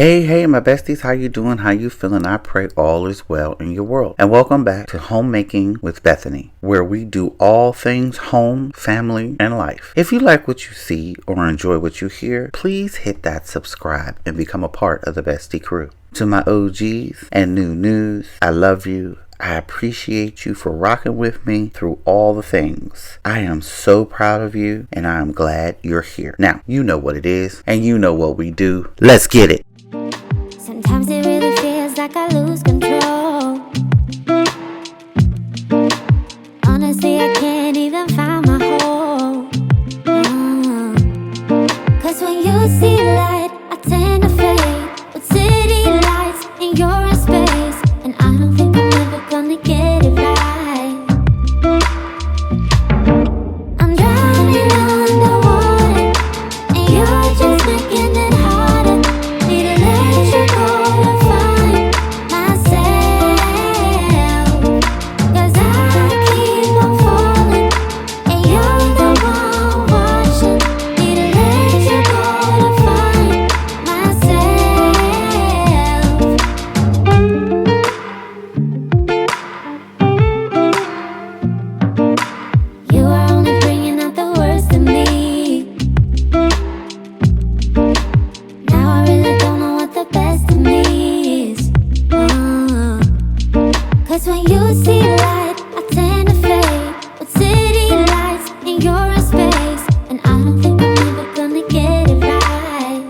Hey, my besties, how you doing? How you feeling? I pray all is well in your world. And welcome back to Homemaking with Bethany, where we do all things home, family, and life. If you like what you see or enjoy what you hear, please hit that subscribe and become a part of the Bestie crew. To my OGs and new news, I love you. I appreciate you for rocking with me through all the things. I am so proud of you, and I am glad you're here. Now, you know what it is, and you know what we do. Let's get it. Sometimes it really feels like I lose control. Honestly, I can't even find my home. Cause when you see light, I tend to fade. With city lights and you're in space, and I don't think I'm ever gonna get it right. I'm drowning underwater, and you're just making it harder. Need to let you go to find myself. Cause I keep on falling, and you're the one watching. Need to let you go to find myself. You are only bringing out the worst in me. Now I really don't know what the best in me is. Cause when you see light, I tend to fade. With city lights and you're in space, and I don't think I'm ever gonna get it right.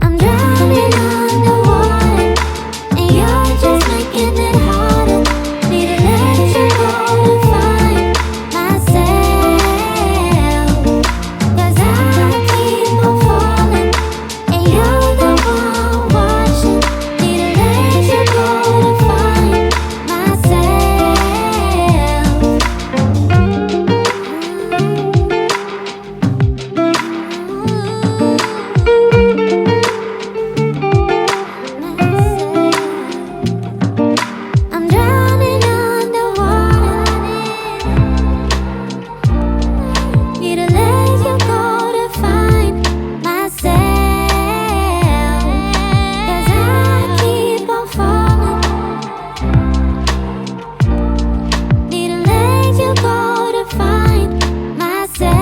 I'm drowning underwater, and you're just making it harder. Need to let you go to find myself. Cause I keep on falling, and you're the one watching. Need to let you go to find myself. I'm drowning underwater. Need to let you go to find myself. Cause I keep on falling. Need to let you go to find myself.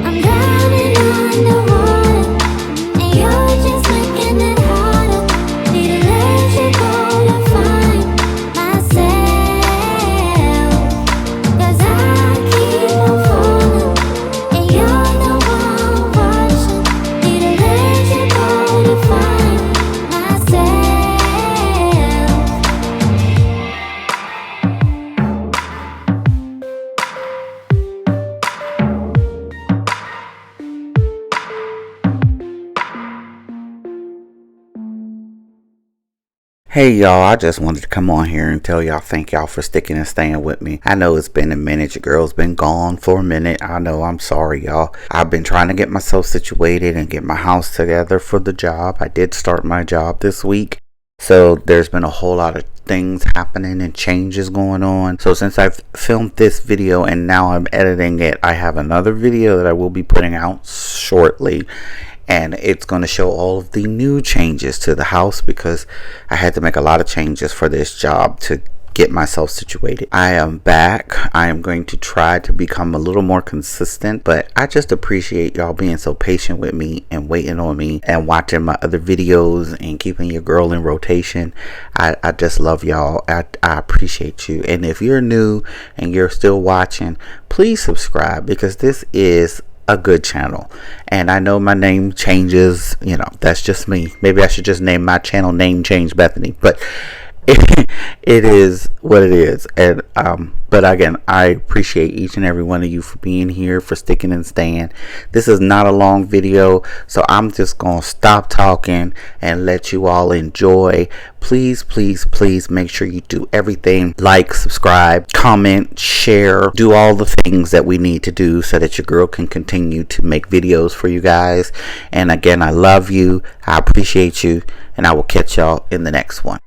I'm drowning underwater, and you're just making it harder. Need to let you go to find myself. Cause I keep on falling, and you're the one watching. Need to let you go to find myself. Hey y'all, I just wanted to come on here and tell y'all thank y'all for sticking and staying with me. I know it's been a minute. Your girl's been gone for a minute. I know, I'm sorry y'all. I've been trying to get myself situated and get my house together for the job. I did start my job this week. So there's been a whole lot of things happening and changes going on. So since I've filmed this video and now I'm editing it, I have another video that I will be putting out shortly. And it's going to show all of the new changes to the house because I had to make a lot of changes for this job to get myself situated. I am back. I am going to try to become a little more consistent, but I just appreciate y'all being so patient with me and waiting on me and watching my other videos and keeping your girl in rotation. I just love y'all. I appreciate you. And if you're new and you're still watching, please subscribe because this is a good channel. And I know my name changes, you know, that's just me. Maybe I should just name my channel Name Change Bethany, but it is what it is. And but again, I appreciate each and every one of you for being here, for sticking and staying. This is not a long video, so I'm just gonna stop talking and let you all enjoy. Please make sure you do everything: like, subscribe, comment, share, do all the things that we need to do so that your girl can continue to make videos for you guys. And again, I love you, I appreciate you, and I will catch y'all in the next one.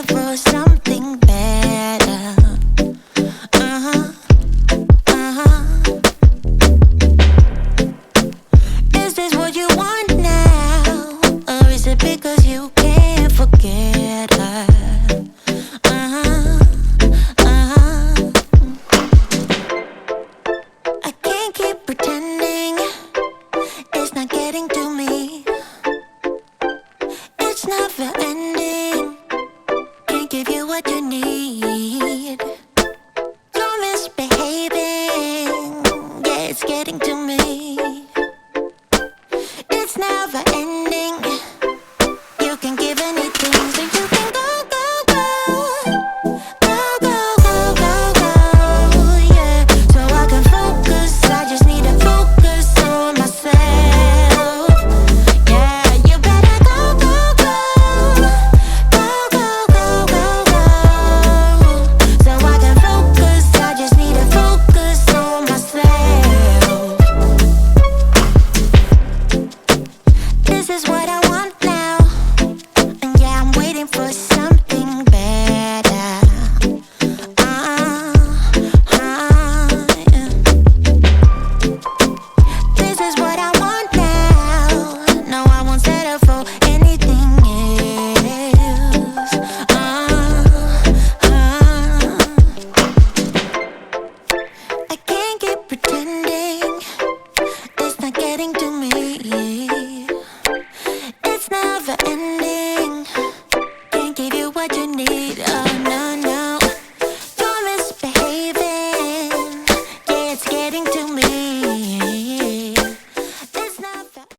waiting for something better. Is this what you want now? Or is it because you can't forget her? I can't keep pretending it's not getting to me. It's never ending. Can't give you what you need. You're misbehaving. Yeah, it's getting to me. It's never ending. You can give anything, so you can go, go, go. Go, go, go, go, go. Yeah, so I can focus. I just need to focus on myself. Yeah, you better go, go, go. Go, go, go, go, go. So I can focus. I just need to focus on myself. This is what I want now. And yeah, I'm waiting for something better. Yeah. This is what I want now. No, I won't settle for anything else. I can't keep pretending it's not getting to me. It's never ending. Can't give you what you need. Oh no, no. You're misbehaving. Yeah, it's getting to me.